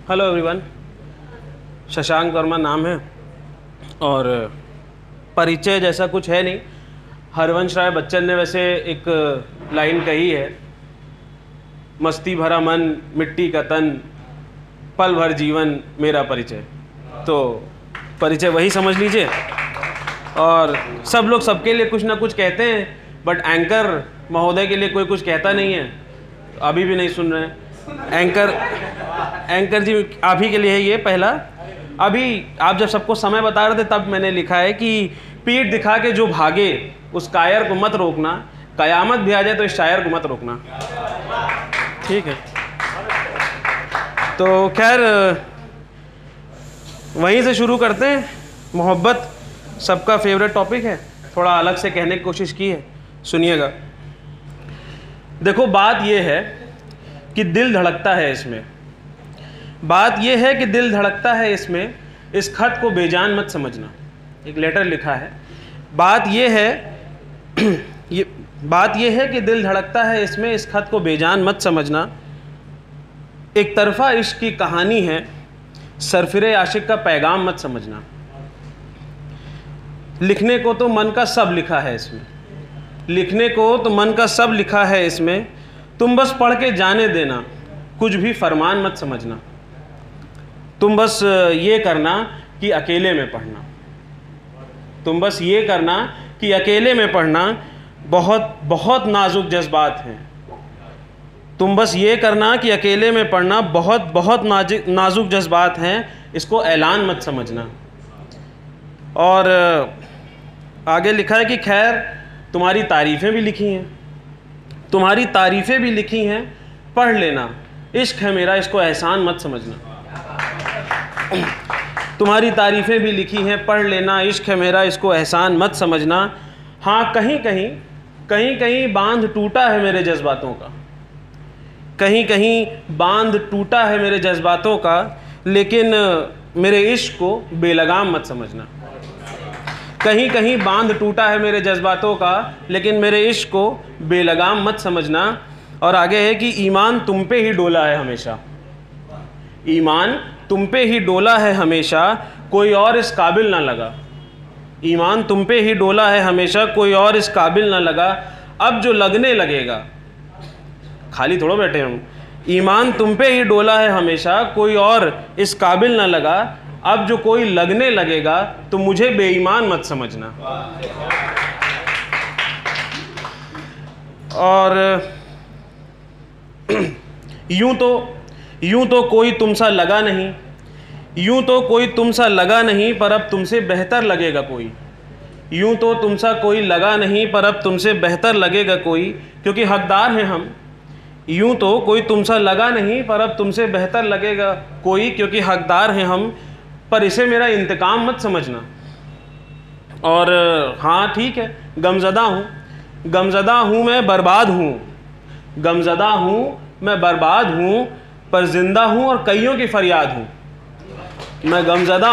Hello everyone, Shashank Verma नाम है और परिचय जैसा कुछ है नहीं। हरवंश राय बच्चन ने वैसे एक लाइन कही है, मस्ती भरा मन मिट्टी का तन, पल भर जीवन मेरा परिचय। तो परिचय वही समझ लीजिए। और सब लोग सबके लिए कुछ ना कुछ कहते हैं, बट एंकर महोदय के लिए कोई कुछ कहता नहीं है, अभी भी नहीं सुन रहे हैं। एंकर जी आप ही के लिए है ये पहला। अभी आप जब सबको समय बता रहे थे तब मैंने लिखा है कि पीठ दिखा के जो भागे उस कायर को मत रोकना, कयामत भी आ जाए तो इस शायर को मत रोकना। ठीक है, तो खैर वहीं से शुरू करते हैं। मोहब्बत सबका फेवरेट टॉपिक है, थोड़ा अलग से कहने की कोशिश की है, सुनिएगा। देखो बात यह है कि दिल धड़कता है इसमें, बात यह है कि दिल धड़कता है इसमें, इस खत को बेजान मत समझना। एक लेटर लिखा है, बात यह है कि दिल धड़कता है इसमें, इस खत को बेजान मत समझना। एक तरफा इश्क की कहानी है, सरफिरे आशिक का पैगाम मत समझना। लिखने को तो मन का सब लिखा है इसमें, लिखने को तो मन का सब लिखा है इसमें, तुम बस पढ़ के जाने देना, कुछ भी फरमान मत समझना। तुम बस ये करना कि अकेले में पढ़ना, तुम बस ये करना कि अकेले में पढ़ना, बहुत बहुत नाजुक जज्बात हैं। तुम बस ये करना कि अकेले में पढ़ना, बहुत बहुत नाजुक जज्बात हैं, इसको ऐलान मत समझना। और आगे लिखा है कि खैर तुम्हारी तारीफ़ें भी लिखी हैं, तुम्हारी तारीफ़ें भी लिखी हैं, पढ़ लेना, इश्क है मेरा इसको एहसान मत समझना। तुम्हारी तारीफ़ें भी लिखी हैं, पढ़ लेना, इश्क है मेरा इसको एहसान मत समझना। हाँ कहीं कहीं बांध टूटा है मेरे जज्बातों का, कहीं कहीं बांध टूटा है मेरे जज्बातों का, लेकिन मेरे इश्क को बेलगाम मत समझना। कहीं कहीं बांध टूटा है मेरे जज्बातों का, लेकिन मेरे इश्क को बेलगाम मत समझना। और आगे है कि ईमान तुम पे ही डोला है हमेशा, ईमान तुम पे ही डोला है हमेशा, कोई और इस काबिल ना लगा। ईमान तुम पे ही डोला है हमेशा, कोई और इस काबिल ना लगा। अब जो लगने लगेगा, खाली थोड़ा बैठे हम, ईमान तुम पे ही डोला है हमेशा, कोई और इस काबिल ना लगा। अब जो कोई लगने लगेगा तो मुझे बेईमान मत समझना। और यूं तो कोई तुमसा लगा नहीं, यूं तो कोई तुमसा लगा नहीं, पर अब तुमसे बेहतर लगेगा कोई। यूं तो तुमसा कोई लगा नहीं, पर अब तुमसे बेहतर लगेगा कोई, क्योंकि हकदार हैं हम। यूं तो कोई तुमसा लगा नहीं, पर अब तुमसे बेहतर लगेगा कोई, क्योंकि हकदार हैं हम, पर इसे मेरा इंतकाम मत समझना। और हाँ ठीक है, गमज़दा हूँ मैं बर्बाद हूँ, गमज़दा हूँ मैं बर्बाद हूँ, पर ज़िंदा हूँ और कईयों की फरियाद हूँ। मैं गमज़दा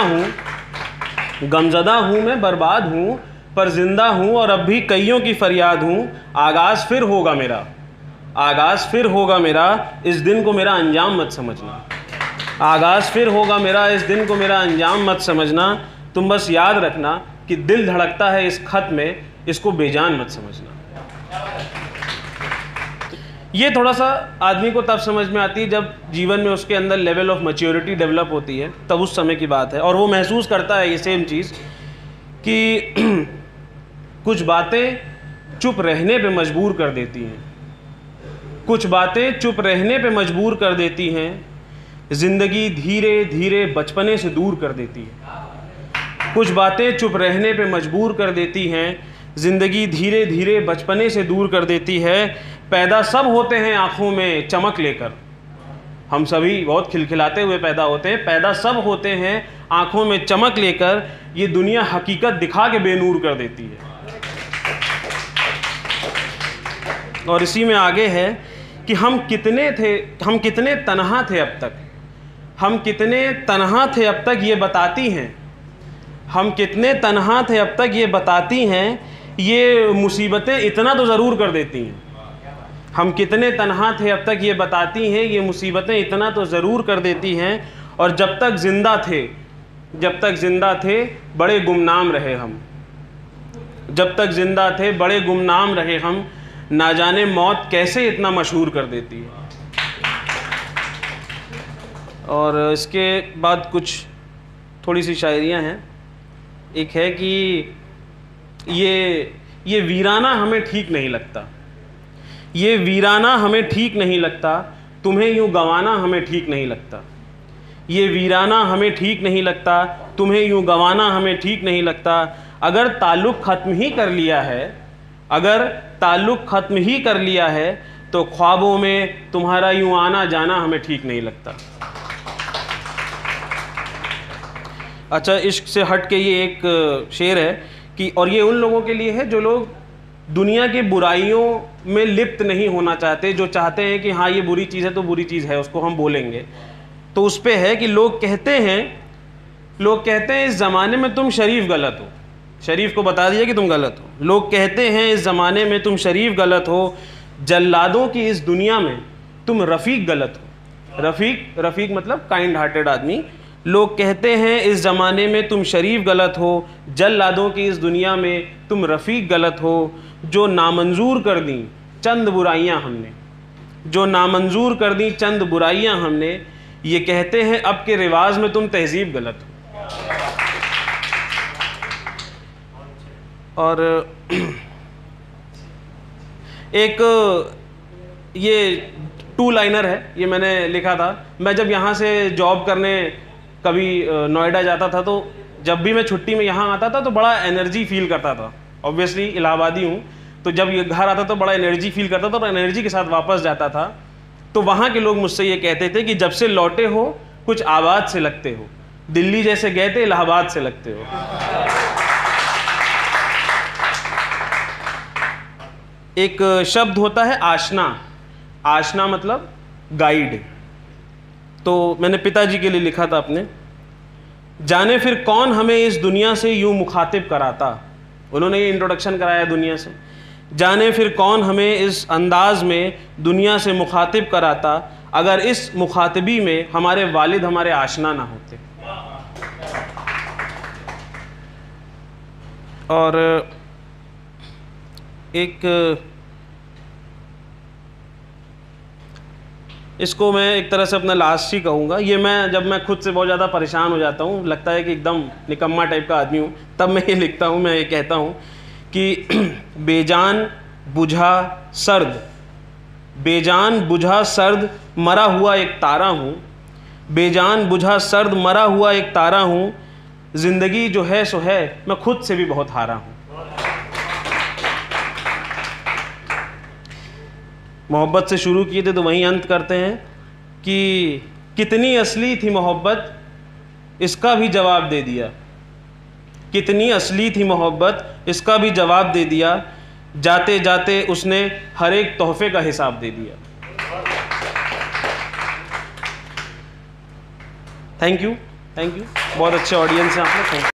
हूँ मैं बर्बाद हूँ, पर ज़िंदा हूँ और अब भी कईयों की फरियाद हूँ। आगाज़ फिर होगा मेरा, आगाज़ फिर होगा मेरा, इस दिन को मेरा अंजाम मत समझना। आगाज़ फिर होगा मेरा, इस दिन को मेरा अंजाम मत समझना। तुम बस याद रखना कि दिल धड़कता है इस खत में, इसको बेजान मत समझना। ये थोड़ा सा आदमी को तब समझ में आती है जब जीवन में उसके अंदर लेवल ऑफ मैच्योरिटी डेवलप होती है, तब उस समय की बात है। और वो महसूस करता है ये सेम चीज़ कि कुछ बातें चुप रहने पे मजबूर कर देती हैं, कुछ बातें चुप रहने पे मजबूर कर देती हैं, ज़िंदगी धीरे धीरे बचपने से दूर कर देती है। कुछ बातें चुप रहने पे मजबूर कर देती हैं, ज़िंदगी धीरे धीरे बचपने से दूर कर देती है। पैदा सब होते हैं आँखों में चमक लेकर, हम सभी बहुत खिलखिलाते हुए पैदा होते हैं। पैदा सब होते हैं आँखों में चमक लेकर, ये दुनिया हकीकत दिखा के बेनूर कर देती है। और इसी में आगे है कि हम कितने तन्हा थे अब तक, हम कितने तन्हा थे अब तक ये बताती हैं, हम कितने तन्हा थे अब तक ये बताती हैं, ये मुसीबतें इतना तो ज़रूर कर देती हैं। हम कितने तन्हा थे अब तक ये बताती हैं, ये मुसीबतें इतना तो ज़रूर कर देती हैं। और जब तक जिंदा थे बड़े गुमनाम रहे हम, जब तक जिंदा थे बड़े गुमनाम रहे हम, ना जाने मौत कैसे इतना मशहूर कर देती है। और इसके बाद कुछ थोड़ी सी शायरियाँ हैं। एक है कि ये वीराना हमें ठीक नहीं लगता, ये वीराना हमें ठीक नहीं लगता, तुम्हें यूँ गंवाना हमें ठीक नहीं लगता। ये वीराना हमें ठीक नहीं लगता, तुम्हें यूँ गंवाना हमें ठीक नहीं लगता। अगर ताल्लुक़ ख़त्म ही कर लिया है, अगर ताल्लुक़ ख़त्म ही कर लिया है, तो ख्वाबों में तुम्हारा यूँ आना जाना हमें ठीक नहीं लगता। अच्छा, इश्क से हट के ये एक शेर है कि, और ये उन लोगों के लिए है जो लोग दुनिया की बुराइयों में लिप्त नहीं होना चाहते, जो चाहते हैं कि हाँ ये बुरी चीज़ है तो बुरी चीज़ है, उसको हम बोलेंगे। तो उस पे है कि लोग कहते हैं इस ज़माने में तुम शरीफ गलत हो। शरीफ को बता दिया कि तुम गलत हो। लोग कहते हैं इस ज़माने में तुम शरीफ गलत हो, जल्लादों की इस दुनिया में तुम रफ़ीक गलत हो। रफ़ीक मतलब काइंड हार्टेड आदमी। लोग कहते हैं इस ज़माने में तुम शरीफ गलत हो, जल्लादों की इस दुनिया में तुम रफ़ीक गलत हो। जो नामंजूर कर दी चंद बुराइयां हमने, जो नामंजूर कर दी चंद बुराइयां हमने, ये कहते हैं अब के रिवाज में तुम तहजीब गलत हो। और एक ये 2 लाइनर है, ये मैंने लिखा था। मैं जब यहाँ से जॉब करने कभी नोएडा जाता था, तो जब भी मैं छुट्टी में यहाँ आता था तो बड़ा एनर्जी फील करता था। ऑब्वियसली इलाहाबादी हूँ, तो जब ये घर आता तो बड़ा एनर्जी फील करता था और एनर्जी के साथ वापस जाता था। तो वहाँ के लोग मुझसे ये कहते थे कि जब से लौटे हो कुछ आबाद से लगते हो, दिल्ली जैसे गए थे इलाहाबाद से लगते हो। एक शब्द होता है आशना। आशना मतलब गाइड। तो मैंने पिताजी के लिए लिखा था अपने, जाने फिर कौन हमें इस दुनिया से यूं मुखातिब कराता। उन्होंने ये इंट्रोडक्शन कराया दुनिया से। जाने फिर कौन हमें इस अंदाज में दुनिया से मुखातिब कराता, अगर इस मुखातिबी में हमारे वालिद हमारे आशना ना होते। और एक इसको मैं एक तरह से अपना लास्ट ही कहूँगा। ये जब मैं खुद से बहुत ज़्यादा परेशान हो जाता हूँ, लगता है कि एकदम निकम्मा टाइप का आदमी हूँ, तब मैं ये लिखता हूँ। मैं ये कहता हूँ कि बेजान बुझा सर्द, बेजान बुझा सर्द मरा हुआ एक तारा हूँ, बेजान बुझा सर्द मरा हुआ एक तारा हूँ, ज़िंदगी जो है सो है, मैं खुद से भी बहुत हारा हूँ। मोहब्बत से शुरू किए थे तो वहीं अंत करते हैं कि कितनी असली थी मोहब्बत, इसका भी जवाब दे दिया। कितनी असली थी मोहब्बत, इसका भी जवाब दे दिया। जाते जाते उसने हर एक तोहफे का हिसाब दे दिया। थैंक यू बहुत अच्छे ऑडियंस हैं आप लोग।